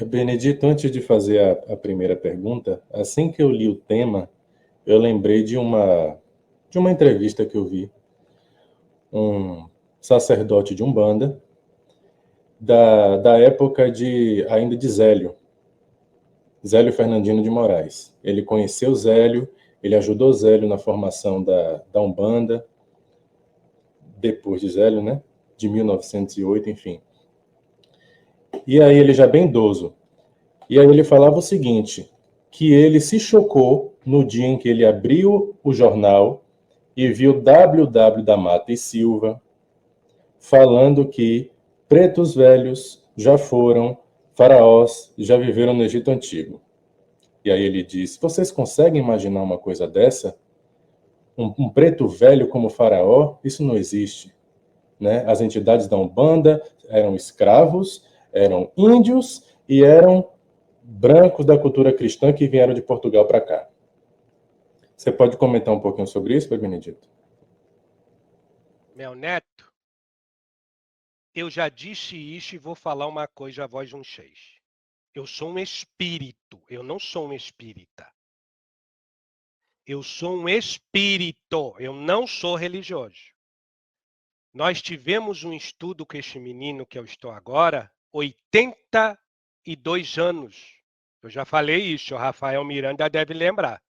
Benedito, antes de fazer a primeira pergunta, assim que eu li o tema, eu lembrei de uma entrevista que eu vi, um sacerdote de Umbanda, da época ainda de Zélio Fernandino de Moraes. Ele conheceu Zélio, ele ajudou Zélio na formação da Umbanda, depois de Zélio, né? De 1908, enfim. E aí ele já bem idoso. E aí ele falava o seguinte, que ele se chocou no dia em que ele abriu o jornal e viu W. da Mata e Silva falando que pretos velhos já foram, faraós já viveram no Egito Antigo. E aí ele disse, vocês conseguem imaginar uma coisa dessa? Um preto velho como faraó? Isso não existe. Né? As entidades da Umbanda eram escravos, eram índios e eram brancos da cultura cristã que vieram de Portugal para cá. Você pode comentar um pouquinho sobre isso, Benedito? Meu neto, eu já disse isso e vou falar uma coisa à voz de um seis. Eu sou um espírito, eu não sou um espírita. Eu sou um espírito, eu não sou religioso. Nós tivemos um estudo com este menino que eu estou agora, 82 anos. Eu já falei isso, o Rafael Miranda deve lembrar.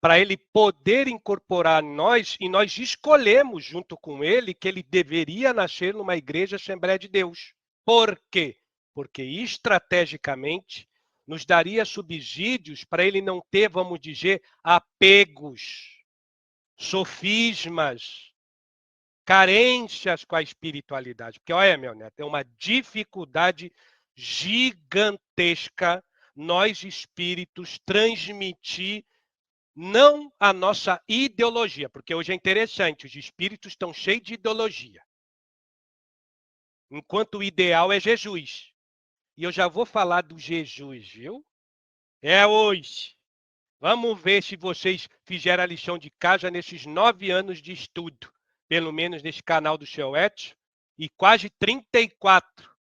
Para ele poder incorporar nós, e nós escolhemos junto com ele que ele deveria nascer numa igreja Assembleia de Deus. Por quê? Porque estrategicamente nos daria subsídios para ele não ter, vamos dizer, apegos, sofismas, carências com a espiritualidade. Porque, olha, meu neto, é uma dificuldade gigantesca nós espíritos transmitir não a nossa ideologia, porque hoje é interessante, os espíritos estão cheios de ideologia. Enquanto o ideal é Jesus. E eu já vou falar do Jesus, viu? É hoje. Vamos ver se vocês fizeram a lição de casa nesses 9 anos de estudo, pelo menos nesse canal do seu Edson, e quase 34,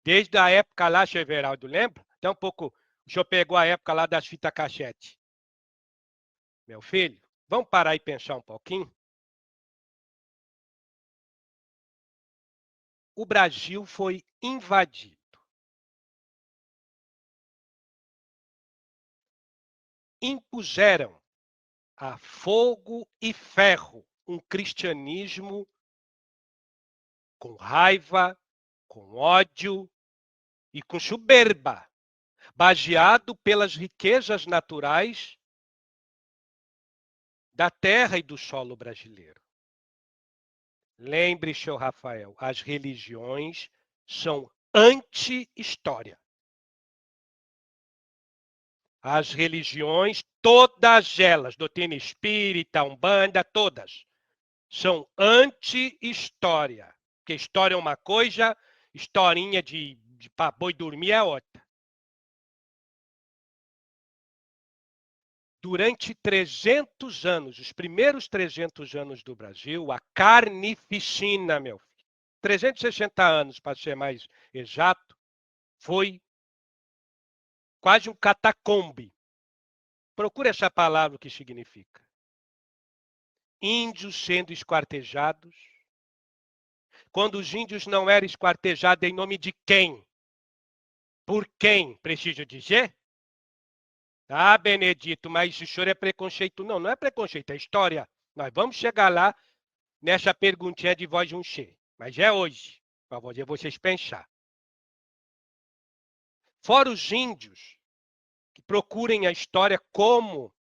desde a época lá, Cheveraldo, lembra? Até um pouco, o senhor pegou a época lá das fitas cassete. Meu filho, vamos parar e pensar um pouquinho? O Brasil foi invadido. Impuseram a fogo e ferro um cristianismo com raiva, com ódio e com soberba, baseado pelas riquezas naturais da terra e do solo brasileiro. Lembre, seu Rafael, as religiões são anti-história. As religiões, todas elas, doutrina espírita, umbanda, todas, são anti-história. Porque história é uma coisa, historinha de pra boi dormir é outra. Durante 300 anos, os primeiros 300 anos do Brasil, a carnificina, meu filho, 360 anos, para ser mais exato, foi quase um catacombe. Procure essa palavra, o que significa. Índios sendo esquartejados. Quando os índios não eram esquartejados, em nome de quem? Por quem? Preciso dizer? Ah, Benedito, mas o senhor é preconceito. Não, não é preconceito, é história. Nós vamos chegar lá nessa perguntinha de voz de um che. Mas é hoje, para fazer vocês pensar. Fora os índios, que procurem a história como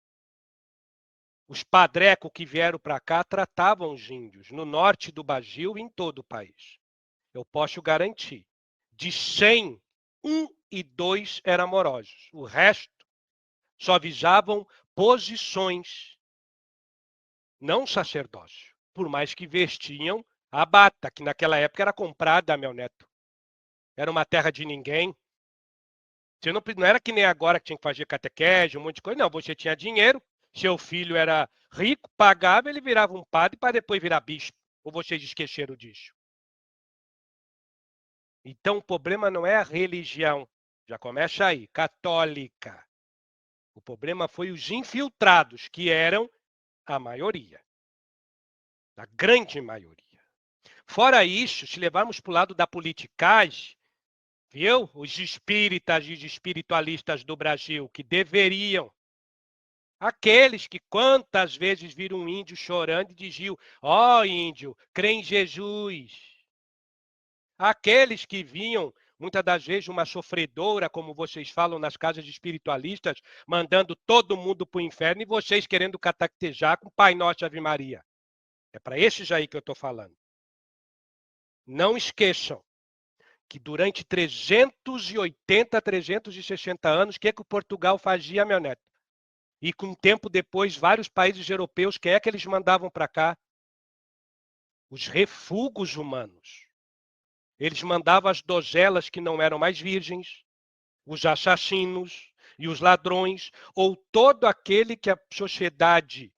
os padrecos que vieram para cá tratavam os índios, no norte do Brasil e em todo o país. Eu posso garantir. De 100, 1 e 2 eram amorosos. O resto só visavam posições, não sacerdócio. Por mais que vestiam a bata, que naquela época era comprada, meu neto. Era uma terra de ninguém. Você não era que nem agora que tinha que fazer catequese, um monte de coisa. Não, você tinha dinheiro, seu filho era rico, pagava, ele virava um padre para depois virar bispo. Ou vocês esqueceram disso? Então, o problema não é a religião. Já começa aí, católica. O problema foi os infiltrados, que eram a maioria, a grande maioria. Fora isso, se levarmos para o lado da politicagem, viu? Os espíritas e os espiritualistas do Brasil, que deveriam, aqueles que quantas vezes viram um índio chorando e diziam, ó índio, crê em Jesus. Aqueles que vinham, muitas das vezes, uma sofredora, como vocês falam nas casas espiritualistas, mandando todo mundo para o inferno e vocês querendo catequejar com Pai Nosso e Ave Maria. É para esses aí que eu estou falando. Não esqueçam que durante 380, 360 anos, o que o Portugal fazia, meu neto? E com um tempo depois, vários países europeus, que é que eles mandavam para cá? Os refugos humanos. Eles mandavam as donzelas que não eram mais virgens, os assassinos e os ladrões, ou todo aquele que a sociedade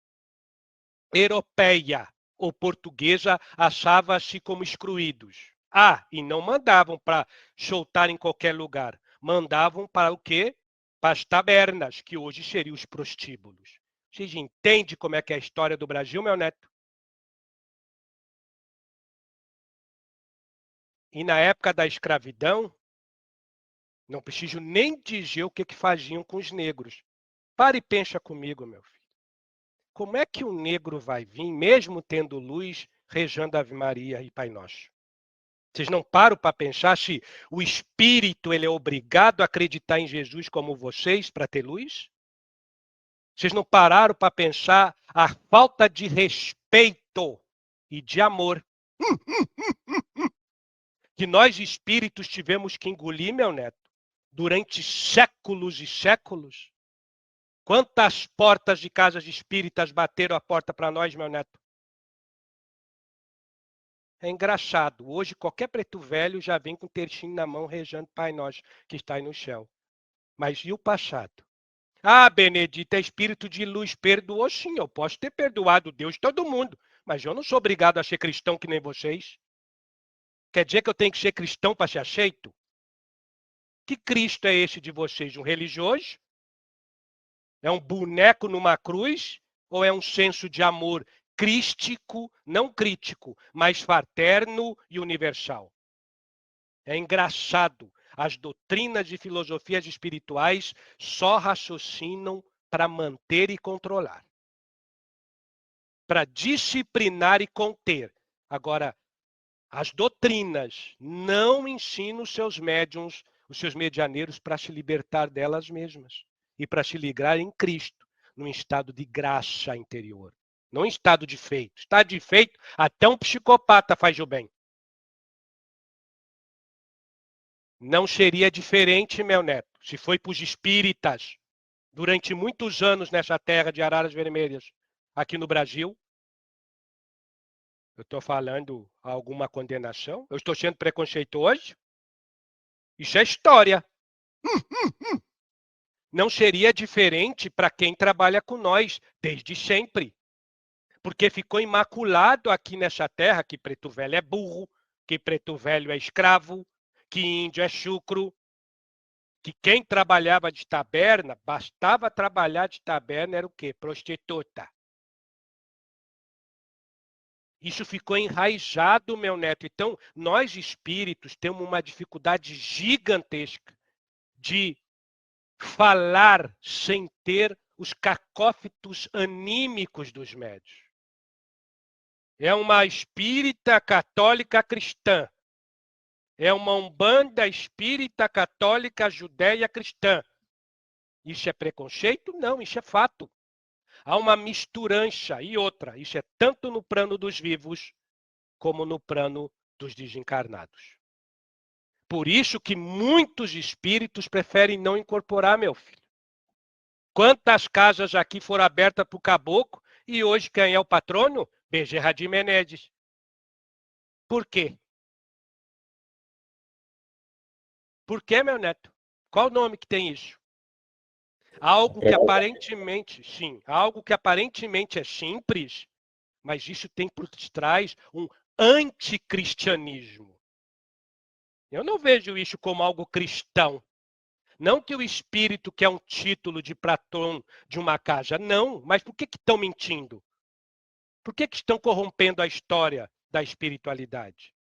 europeia ou portuguesa achava-se como excluídos. Ah, e não mandavam para soltar em qualquer lugar. Mandavam para o quê? Para as tabernas, que hoje seriam os prostíbulos. Vocês entendem como é que é a história do Brasil, meu neto? E na época da escravidão, não preciso nem dizer o que faziam com os negros. Para e pensa comigo, meu filho. Como é que o negro vai vir, mesmo tendo luz, rezando Ave Maria e Pai Nosso? Vocês não param para pensar se o espírito ele é obrigado a acreditar em Jesus como vocês para ter luz? Vocês não pararam para pensar a falta de respeito e de amor que nós espíritos tivemos que engolir, meu neto, durante séculos e séculos? Quantas portas de casas espíritas bateram a porta para nós, meu neto? É engraçado. Hoje, qualquer preto velho já vem com o tercinho na mão, rezando Pai Nosso, que está aí no céu. Mas e o passado? Ah, Benedito, é espírito de luz. Perdoou sim, eu posso ter perdoado Deus, todo mundo. Mas eu não sou obrigado a ser cristão que nem vocês. Quer dizer que eu tenho que ser cristão para ser aceito? Que Cristo é esse de vocês? Um religioso? É um boneco numa cruz? Ou é um senso de amor crístico, não crítico, mas fraterno e universal? É engraçado. As doutrinas e filosofias espirituais só raciocinam para manter e controlar, para disciplinar e conter. Agora, as doutrinas não ensinam os seus médiuns, os seus medianeiros, para se libertar delas mesmas e para se ligar em Cristo, num estado de graça interior, não em estado de feito. Estado de feito, até um psicopata faz o bem. Não seria diferente, meu neto, se foi para os espíritas durante muitos anos nessa terra de Araras Vermelhas, aqui no Brasil. Eu estou falando alguma condenação? Eu estou sendo preconceituoso? Isso é história. Não seria diferente para quem trabalha com nós desde sempre. Porque ficou imaculado aqui nessa terra que preto velho é burro, que preto velho é escravo, que índio é chucro, que quem trabalhava de taberna, bastava trabalhar de taberna, era o quê? Prostituta. Isso ficou enraizado, meu neto. Então, nós espíritos temos uma dificuldade gigantesca de falar sem ter os cacófitos anímicos dos médios. É uma espírita católica cristã. É uma umbanda espírita católica judeia cristã. Isso é preconceito? Não, isso é fato. Há uma misturança e outra. Isso é tanto no plano dos vivos como no plano dos desencarnados. Por isso que muitos espíritos preferem não incorporar, meu filho. Quantas casas aqui foram abertas para o caboclo e hoje quem é o patrono? Bezerra de Menezes. Por quê? Por quê, meu neto? Qual o nome que tem isso? Algo que aparentemente, sim, algo que aparentemente é simples, mas isso tem por trás um anticristianismo. Eu não vejo isso como algo cristão. Não que o espírito que é um título de Platão de uma casa, não. Mas por que estão mentindo? Por que estão corrompendo a história da espiritualidade?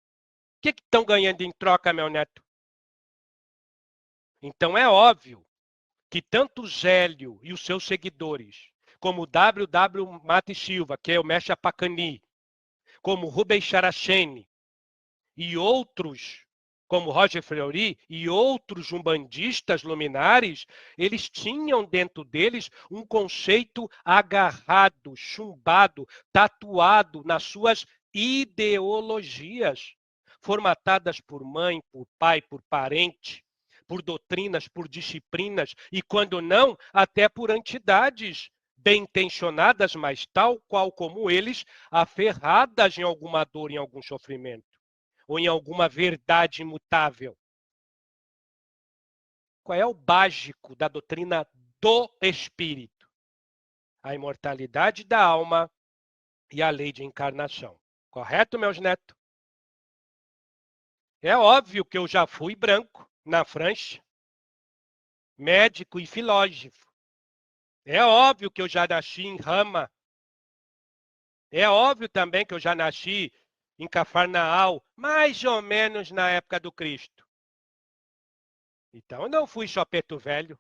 O que estão ganhando em troca, meu neto? Então é óbvio que tanto Zélio e os seus seguidores, como o W. Mate Silva, que é o Mestre Apacani, como Rubens Charachene e outros, como Roger Fleury e outros umbandistas luminares, eles tinham dentro deles um conceito agarrado, chumbado, tatuado nas suas ideologias, formatadas por mãe, por pai, por parente, por doutrinas, por disciplinas e, quando não, até por entidades bem intencionadas, mas tal qual como eles, aferradas em alguma dor, em algum sofrimento, ou em alguma verdade imutável. Qual é o básico da doutrina do espírito? A imortalidade da alma e a lei de encarnação. Correto, meus netos? É óbvio que eu já fui branco na França, médico e filósofo. É óbvio que eu já nasci em Rama. É óbvio também que eu já nasci em Cafarnaal, mais ou menos na época do Cristo. Então, eu não fui só preto velho.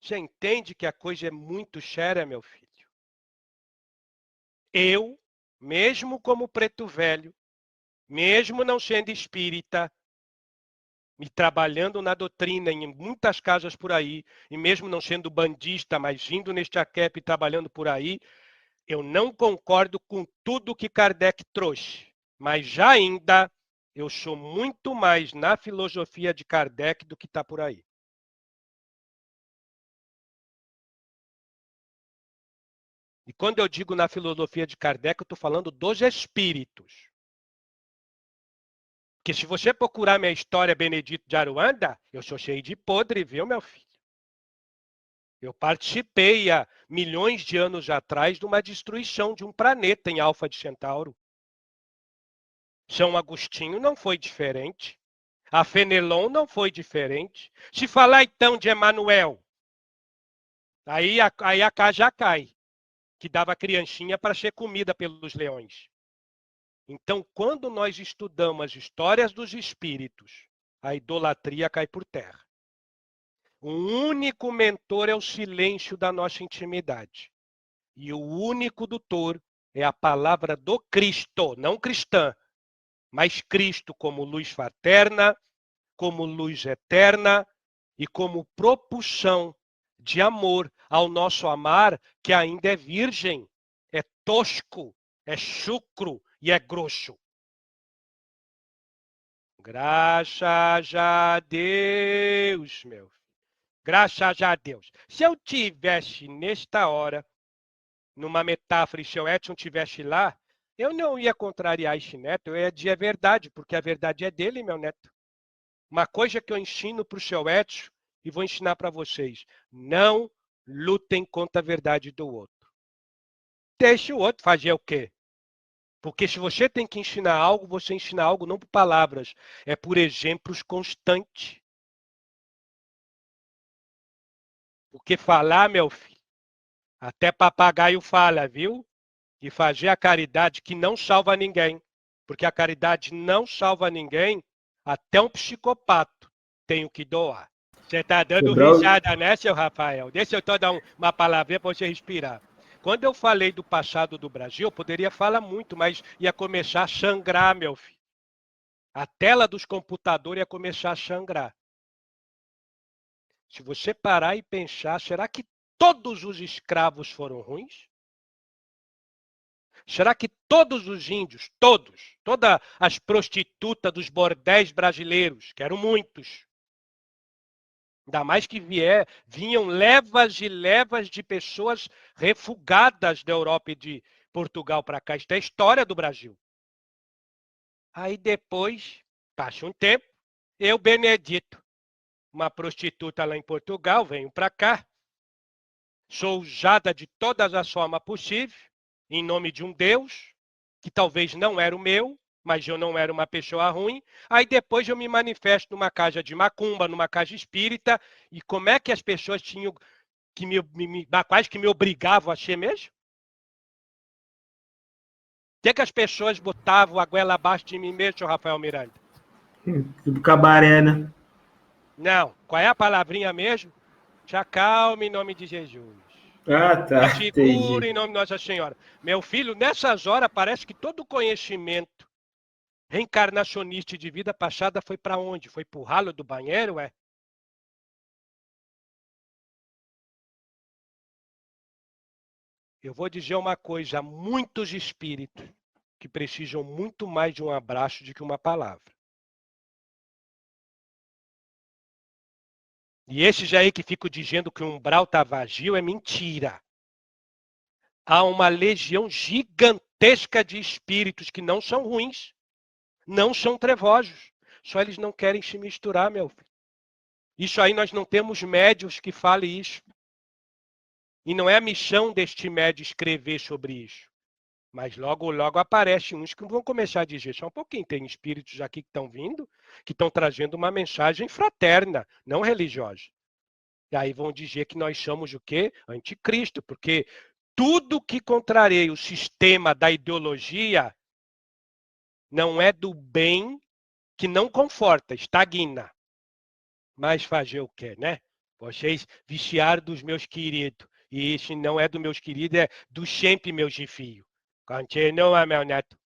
Você entende que a coisa é muito séria, meu filho? Eu, mesmo como preto velho, mesmo não sendo espírita, e trabalhando na doutrina em muitas casas por aí, e mesmo não sendo bandista, mas indo neste AQEP e trabalhando por aí, eu não concordo com tudo que Kardec trouxe. Mas já ainda, eu sou muito mais na filosofia de Kardec do que está por aí. E quando eu digo na filosofia de Kardec, eu estou falando dos espíritos. Porque se você procurar minha história, Benedito de Aruanda, eu sou cheio de podre, viu, meu filho? Eu participei há milhões de anos atrás de uma destruição de um planeta em Alfa de Centauro. São Agostinho não foi diferente. A Fenelon não foi diferente. Se falar então de Emanuel, aí a casa já cai, que dava crianchinha para ser comida pelos leões. Então, quando nós estudamos as histórias dos espíritos, a idolatria cai por terra. O único mentor é o silêncio da nossa intimidade. E o único doutor é a palavra do Cristo, não cristã, mas Cristo como luz fraterna, como luz eterna e como propulsão de amor ao nosso amar, que ainda é virgem, é tosco, é chucro e é grosso. Graças a Deus, meu filho. Graças a Deus. Se eu tivesse nesta hora, numa metáfora, e se o Edson tivesse lá, eu não ia contrariar esse neto, eu ia dizer a verdade, porque a verdade é dele, meu neto. Uma coisa que eu ensino para o seu Edson e vou ensinar para vocês: não lutem contra a verdade do outro. Deixe o outro fazer o quê? Porque se você tem que ensinar algo, você ensina algo não por palavras, é por exemplos constantes. Porque falar, meu filho, até papagaio fala, viu? E fazer a caridade que não salva ninguém. Porque a caridade não salva ninguém, até um psicopata tem o que doar. Você está dando Braulio, risada, né, seu Rafael? Deixa eu só dar uma palavrinha para você respirar. Quando eu falei do passado do Brasil, eu poderia falar muito, mas ia começar a sangrar, meu filho. A tela dos computadores ia começar a sangrar. Se você parar e pensar, será que todos os escravos foram ruins? Será que todos os índios, todas as prostitutas dos bordéis brasileiros, que eram muitos, ainda mais que vinham levas e levas de pessoas refugadas da Europa e de Portugal para cá. Isso é a história do Brasil. Aí depois, passa um tempo, eu, Benedito, uma prostituta lá em Portugal, venho para cá, sou usada de todas as formas possíveis, em nome de um Deus, que talvez não era o meu, mas eu não era uma pessoa ruim. Aí depois eu me manifesto numa casa de macumba, numa casa espírita, e como é que as pessoas tinham que quase que me obrigavam a ser mesmo? O que as pessoas botavam a goela abaixo de mim mesmo, Rafael Miranda? Tipo cabaré, né? Não, qual é a palavrinha mesmo? Te acalme em nome de Jesus. Ah, tá. Te segura Entendi. em nome de Nossa Senhora. Meu filho, nessas horas parece que todo conhecimento reencarnacionista de vida passada foi para onde? Foi pro ralo do banheiro, é? Eu vou dizer uma coisa, há muitos espíritos que precisam muito mais de um abraço do que uma palavra. E esses aí que ficam dizendo que o umbral está vazio é mentira. Há uma legião gigantesca de espíritos que não são ruins, não são trevosos. Só eles não querem se misturar, meu filho. Isso aí nós não temos médios que falem isso. E não é a missão deste médio escrever sobre isso. Mas logo, logo aparecem uns que vão começar a dizer, só um pouquinho, tem espíritos aqui que estão vindo, que estão trazendo uma mensagem fraterna, não religiosa. E aí vão dizer que nós somos o quê? Anticristo, porque tudo que contraria o sistema da ideologia não é do bem, que não conforta, estagna. Mas fazer o quê, né? Vocês viciaram dos meus queridos. E isso não é dos meus queridos, é do sempre meus de fio. Continua, meu neto.